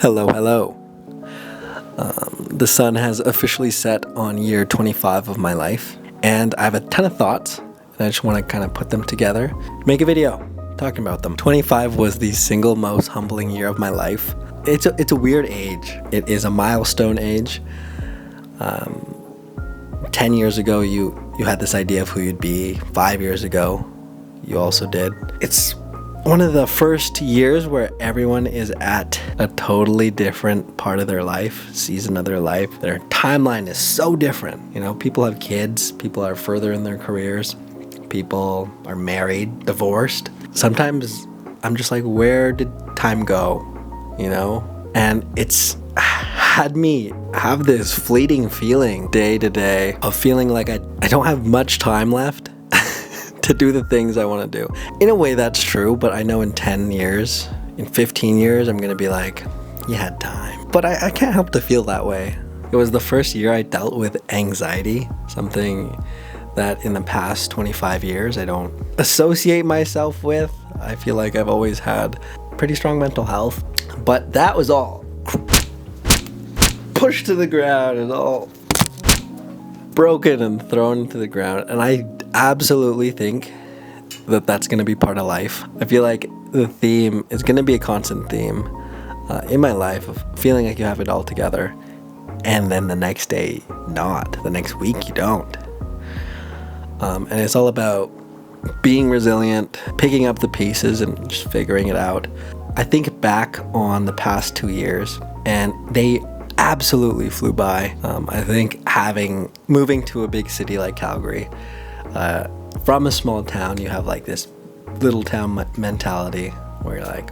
Hello, hello. The sun has officially set on year 25 of my life, and I have a ton of thoughts, and I just want to kind of put them together, make a video talking about them. 25 was the single most humbling year of my life. It's a weird age. It is a milestone age. 10 years ago, you had this idea of who you'd be. 5 years ago, you also did. It's one of the first years where everyone is at a totally different part of their life, season of their life. Their timeline is so different. You know, people have kids, people are further in their careers, people are married, divorced. Sometimes I'm just like, where did time go? You know? And it's had me have this fleeting feeling day to day of feeling like I don't have much time left to do the things I want to do. In a way, that's true, but I know in 10 years, in 15 years, I'm going to be like, you had time. But I can't help to feel that way. It was the first year I dealt with anxiety, something that in the past 25 years I don't associate myself with. I feel like I've always had pretty strong mental health, but that was all pushed to the ground and all broken and thrown to the ground. And I absolutely think that that's going to be part of life. I feel like the theme is going to be a constant theme in my life of feeling like you have it all together, and then the next day not, the next week you don't. And it's all about being resilient, picking up the pieces and just figuring it out. I think back on the past 2 years and they absolutely flew by. I think moving to a big city like Calgary, from a small town, you have like this little town mentality where you're like,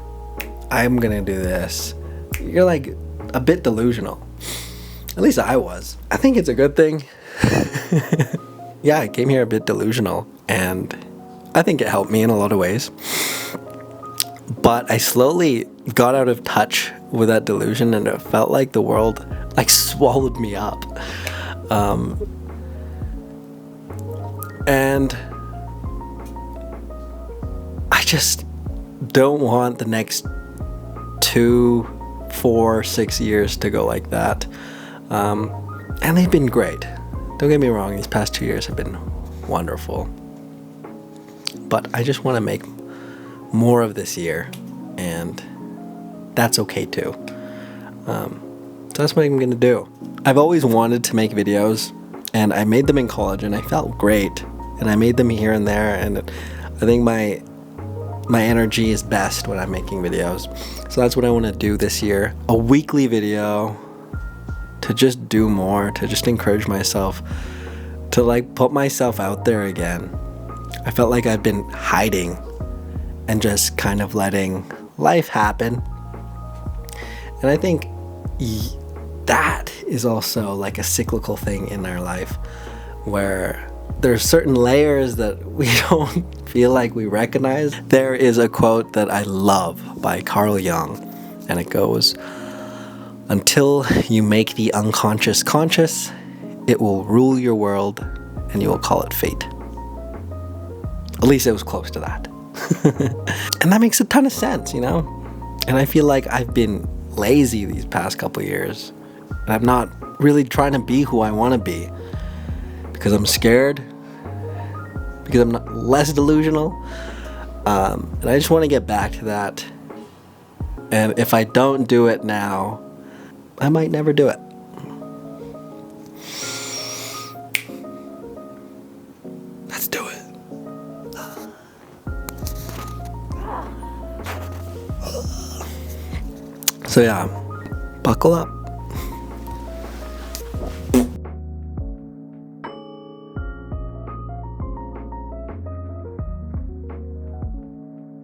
I'm gonna do this. You're like a bit delusional. At least I was. I think it's a good thing. Yeah, I came here a bit delusional, and I think it helped me in a lot of ways. But I slowly got out of touch with that delusion, and it felt like the world like swallowed me up. And I just don't want the next 2, 4, 6 years to go like that. And they've been great. Don't get me wrong, these past 2 years have been wonderful. But I just want to make more of this year, and that's okay too. So that's what I'm going to do. I've always wanted to make videos, and I made them in college, and I felt great. And I made them here and there, and I think my energy is best when I'm making videos. So that's what I want to do this year. A weekly video to just do more, to just encourage myself, to like put myself out there again. I felt like I've been hiding and just kind of letting life happen. And I think that is also like a cyclical thing in our life where there's certain layers that we don't feel like we recognize. There is a quote that I love by Carl Jung, and it goes, "Until you make the unconscious conscious, it will rule your world and you will call it fate." At least it was close to that. And that makes a ton of sense, you know? And I feel like I've been lazy these past couple years, and I'm not really trying to be who I want to be because I'm scared, because I'm not less delusional, and I just want to get back to that. And if I don't do it now, I might never do it. Let's do it. So yeah, buckle up.